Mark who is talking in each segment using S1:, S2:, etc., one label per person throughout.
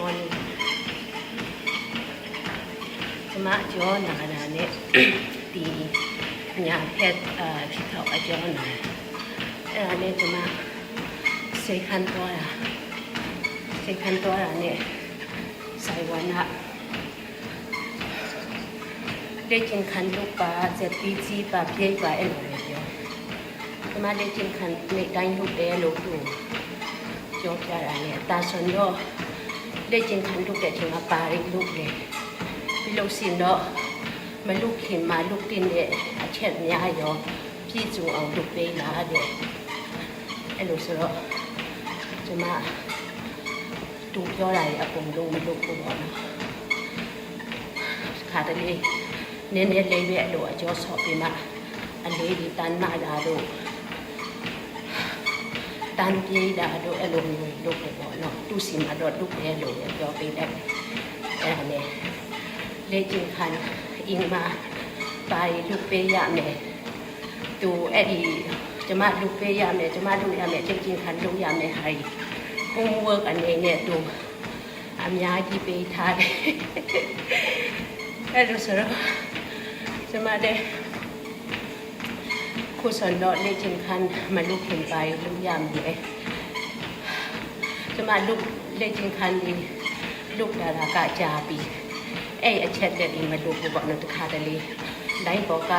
S1: morning ကျမအကျော်နာတာနဲ့ဒီညာဟက်ချစ်တော့အကျော်နာအဲ့ဒါနဲ့ကျမစိတ်ခံသွားတာနဲ့ဆိုင်ဝနာလက်ကျင်ခံလို့ပါစက်တီကြီးပါပြေးပါအဲ့လိုပဲပြောကျမလက်ကျင်ခံနေတိုင်းလုပ်တယ်လို့ပြောပြတာနဲ့တာဆွန်တော့လက်ကျင်ခံလုပ်တဲ့ချိန်မှာပါရီလုပ်တယ်ပြီးလို့စင်တော့မလုပ်ခင်မှာလုပ်တင်တဲ့အချက်များရောပြည့်စုံအောင်လုပ်ပေးလာတဲ့အဲ့လိုဆိုတော့ကျမတူပြောတာရအကုန်လုံးမလုပ်ဘူးပေါ့နော်ခါတလေနည်းနည်းလေးပဲအဲ့လိုအကျော်ဆော့ပြီးမှအလေးဒီတန်းနာတာတို့တန်းပြေးတာတို့အဲ့လိုမျိုးလုပ်တယ်ပေါ့နော်သူစီမှာတော့လုပ်တယ်လို့ပြောပေးတယ်အဲ့ဒါနဲ့လေ့ကျင့်ခံအင်းမှာပါရီလုပ်ပေးရမယ်သူအဲ့ဒီကျမလုပ်ပေးရမယ်ကျမလုပ်ရမယ်လေ့ကျင့်ခံလုပ်ရမယ်ဟာဒီhomework အနေနဲ့သူအများကြီးပေးထားတယ်အဲ့လိုဆိုတော့ကျမတဲ့ခုစံတော့လေ့ကျင့်ခံမလုပ်ခင်ပါရီလုပ်ရမယ်ကျမလုပ်လေ့ကျင့်ခံဒီလုပ်တာကကြာပြီအဲ့အချက်လက်ဒီမလုပ်ဘူးပေါ့နော်တခါတလေတိုင်းပေါ်က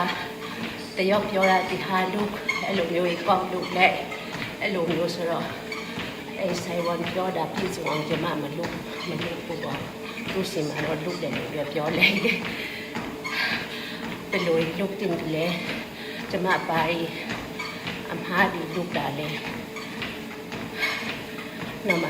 S1: တယောက်ပြောတာဒီဟာလုပ်အဲ့လိုမျိုးကောက်လုပ်လက်အဲ့လိုမျိုးဆိုတော့အဲ့ဆိုင်ဝန်ပြောတာပြည့်စုံအောင်ကျမမလုပ်ဘူးပေါ့သူစီမှာတော့လုပ်တယ်လို့ပြောလိုက်တယ်ဘယ်လိုလုပ်တင်လဲကျမပါရီအမှားဒီလုပ်တာလဲနမ